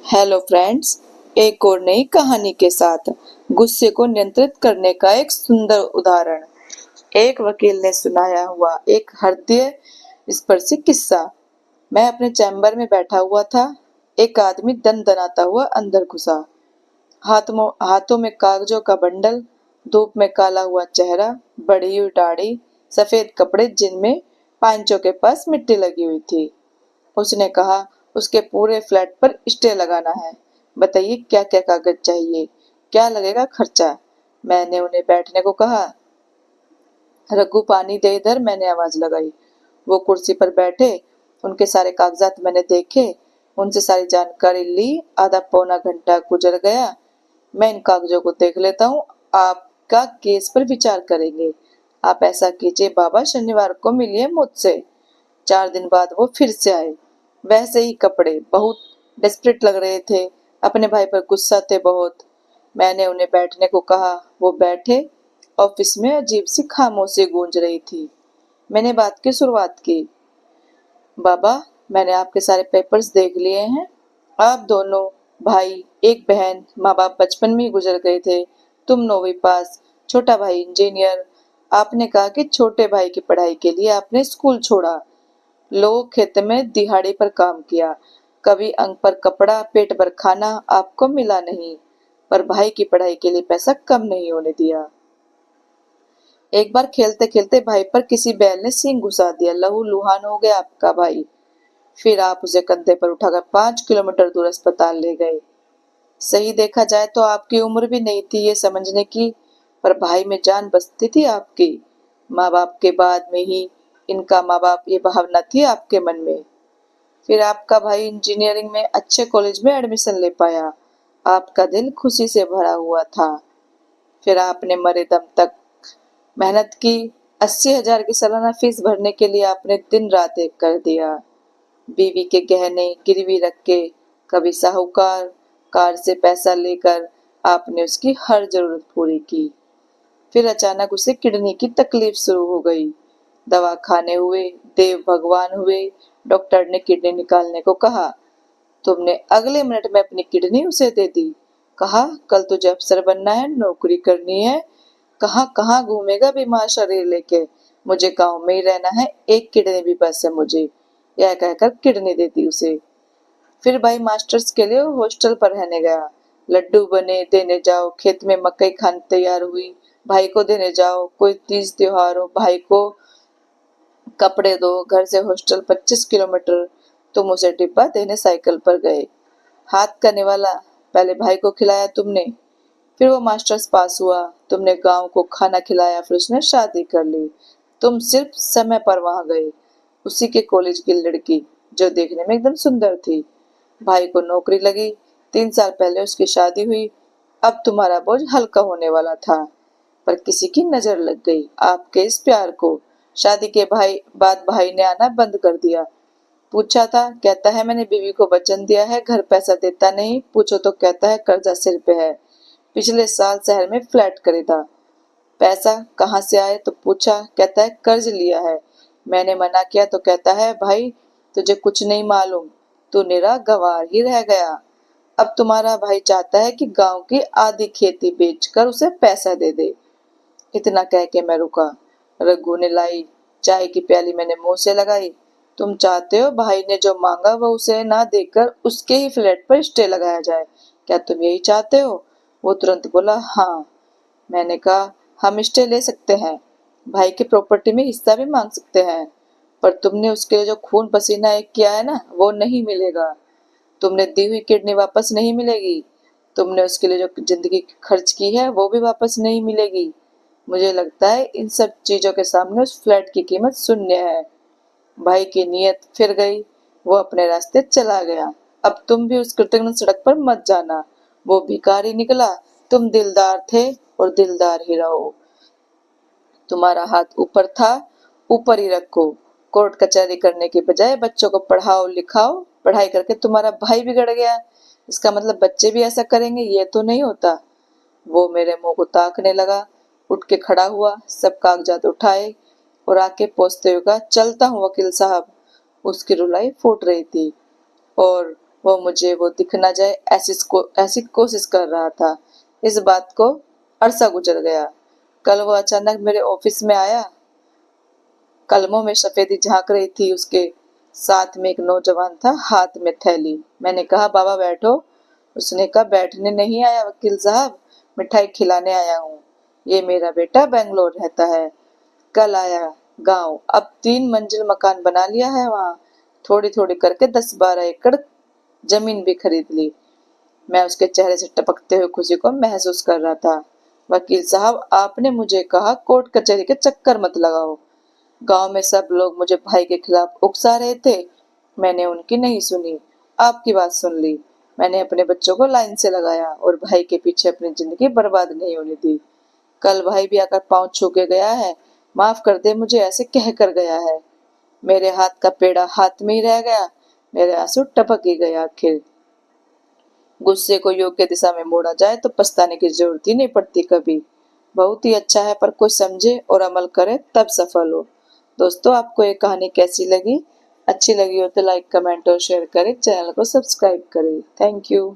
Hello friends, एक और नई कहानी के साथ गुस्से को नियंत्रित करने का एक सुंदर उदाहरण। एक वकील ने सुनाया हुआ एक हृदय स्पर्शी किस्सा। मैं अपने चैम्बर में बैठा हुआ था। एक आदमी दनदनाता हुआ अंदर घुसा। हाथों में कागजों का बंडल, धूप में काला हुआ चेहरा, बढ़ी हुई दाढ़ी, सफेद कपड़े जिनमें पांचों के पास मिट्टी लगी हुई थी। उसने कहा, उसके पूरे फ्लैट पर स्टे लगाना है। बताइए क्या क्या कागज चाहिए, क्या लगेगा खर्चा। मैंने उन्हें बैठने को कहा। रघु पानी दे इधर, मैंने आवाज लगाई। वो कुर्सी पर बैठे। उनके सारे कागजात मैंने देखे, उनसे सारी जानकारी ली। आधा पौना घंटा गुजर गया। मैं इन कागजों को देख लेता हूँ, आपका केस पर विचार करेंगे। आप ऐसा कीजिए बाबा, शनिवार को मिलिए मुझसे। 4 दिन बाद वो फिर से आए। वैसे ही कपड़े, बहुत डेस्परेट लग रहे थे। अपने भाई पर गुस्सा थे बहुत। मैंने उन्हें बैठने को कहा। वो बैठे। ऑफिस में अजीब सी खामोशी गूंज रही थी। मैंने बात की शुरुआत की। बाबा, मैंने आपके सारे पेपर्स देख लिए हैं। आप दोनों भाई, एक बहन, माँ बाप बचपन में ही गुजर गए थे। तुम 9वीं पास, छोटा भाई इंजीनियर। आपने कहा कि छोटे भाई की पढ़ाई के लिए आपने स्कूल छोड़ा। लोग खेत में दिहाड़ी पर काम किया। कभी अंग पर कपड़ा, पेट भर खाना आपको मिला नहीं, पर भाई की पढ़ाई के लिए पैसा कम नहीं होने दिया। एक बार खेलते खेलते भाई पर किसी बैल ने सींग घुसा दिया। लहू लुहान हो गया आपका भाई। फिर आप उसे कंधे पर उठाकर 5 किलोमीटर दूर अस्पताल ले गए। सही देखा जाए तो आपकी उम्र भी नहीं थी ये समझने की, पर भाई में जान बसती थी आपकी। माँ बाप के बाद में ही इनका माँ बाप, ये भावना थी आपके मन में। फिर आपका भाई इंजीनियरिंग में अच्छे कॉलेज में एडमिशन ले पाया। आपका दिल खुशी से भरा हुआ था। फिर आपने मरे दम तक मेहनत की। 80,000 की सालाना फीस भरने के लिए आपने दिन रात एक कर दिया। बीवी के गहने गिरवी रख के, कभी साहूकार कार से पैसा लेकर आपने उसकी हर जरूरत पूरी की। फिर अचानक उसे किडनी की तकलीफ शुरू हो गई। दवा खाने हुए, देव भगवान हुए। डॉक्टर ने किडनी निकालने को कहा। तुमने अगले मिनट में अपनी किडनी उसे दे दी। कहा, कल तुझे अफसर बनना है, नौकरी करनी है। कहाँ कहाँ घूमेगा बीमार शरीर लेके। मुझे गांव में ही रहना है, एक किडनी भी बस है मुझे। यह कहकर किडनी दे दी उसे। फिर भाई मास्टर्स के लिए हॉस्टल पर रहने गया। लड्डू बने, देने जाओ। खेत में मकई खान तैयार हुई, भाई को देने जाओ। कोई तीज त्योहार हो, भाई को कपड़े दो। घर से हॉस्टल 25 किलोमीटर। तुम उसे डिब्बा देने साइकिल पर गए। हाथ करने वाला, पहले भाई को खिलाया तुमने। फिर वो मास्टर्स पास हुआ। तुमने गांव को खाना खिलाया। फिर उसने शादी कर ली। तुम सिर्फ समय पर वहां गए। उसी के कॉलेज की लड़की, जो देखने में एकदम सुंदर थी। भाई को नौकरी लगी। 3 साल पहले उसकी शादी हुई। अब तुम्हारा बोझ हल्का होने वाला था, पर किसी की नजर लग गई आपके इस प्यार को। शादी के बाद भाई ने आना बंद कर दिया। पूछा था, कहता है मैंने बीवी को वचन दिया है, घर पैसा देता नहीं। पूछो तो कहता है कर्जा सिर पे है। पिछले साल शहर में फ्लैट खरीदा। पैसा कहाँ से आए तो पूछा, कहता है कर्ज लिया है। मैंने मना किया तो कहता है, भाई तुझे कुछ नहीं मालूम, तू निरा गंवार ही रह गया। अब तुम्हारा भाई चाहता है कि गांव की आधी खेती बेचकर उसे पैसा दे दे। इतना कह के मैं रुका। रघु ने लाई चाय की प्याली, मैंने मुंह से लगाई। तुम चाहते हो भाई ने जो मांगा वो उसे ना देकर उसके ही फ्लैट पर स्टे लगाया जाए, क्या तुम यही चाहते हो? वो तुरंत बोला, हाँ। मैंने कहा, हम स्टे ले सकते हैं, भाई की प्रॉपर्टी में हिस्सा भी मांग सकते हैं, पर तुमने उसके लिए जो खून पसीना एक किया है ना, वो नहीं मिलेगा। तुमने दी हुई किडनी वापस नहीं मिलेगी। तुमने उसके लिए जो जिंदगी खर्च की है वो भी वापस नहीं मिलेगी। मुझे लगता है इन सब चीजों के सामने उस फ्लैट की कीमत शून्य है। भाई की नीयत फिर गई। वो अपने रास्ते चला गया। अब तुम भी उस कृतज्ञ सड़क पर मत जाना। वो भिखारी निकला। तुम दिलदार थे और दिलदार ही रहो। तुम्हारा हाथ ऊपर था, ऊपर ही रखो। कोर्ट कचहरी करने के बजाय बच्चों को पढ़ाओ लिखाओ। पढ़ाई करके तुम्हारा भाई बिगड़ गया, इसका मतलब बच्चे भी ऐसा करेंगे, ये तो नहीं होता। वो मेरे मुंह को ताकने लगा। उठ के खड़ा हुआ, सब कागजात उठाए और आके पहुंचते हुए कहा, चलता हूँ वकील साहब। उसकी रुलाई फूट रही थी। और वो मुझे वो दिख ना जाए ऐसी कोशिश कर रहा था। इस बात को अरसा गुजर गया। कल वो अचानक मेरे ऑफिस में आया। कलमों में सफेदी झांक रही थी उसके साथ में एक नौजवान था, हाथ में थैली। मैंने कहा, बाबा बैठो। उसने कहा, बैठने नहीं आया वकील साहब, मिठाई खिलाने आया हूँ। ये मेरा बेटा बेंगलोर रहता है, कल आया गांव, अब 3 मंजिल मकान बना लिया है वहाँ। थोड़ी थोड़ी करके 10-12 एकड़ जमीन भी खरीद ली। मैं उसके चेहरे से टपकते हुए खुशी को महसूस कर रहा था। वकील साहब, आपने मुझे कहा कोर्ट कचहरी के चक्कर मत लगाओ। गांव में सब लोग मुझे भाई के खिलाफ उकसा रहे थे। मैंने उनकी नहीं सुनी, आपकी बात सुन ली। मैंने अपने बच्चों को लाइन से लगाया और भाई के पीछे अपनी जिंदगी बर्बाद नहीं होने दी। कल भाई भी आकर पांव छू के गया है, माफ कर दे मुझे ऐसे कह कर गया है। मेरे हाथ का पेड़ा हाथ में ही रह गया, मेरे आंसू टपक ही गए आखिर। गुस्से को योग्य दिशा में मोड़ा जाए तो पछताने की जरूरत ही नहीं पड़ती कभी। बहुत ही अच्छा है, पर कोई समझे और अमल करे तब सफल हो। दोस्तों, आपको ये कहानी कैसी लगी? अच्छी लगी हो तो लाइक, कमेंट और शेयर करें। चैनल को सब्सक्राइब करें। Thank you.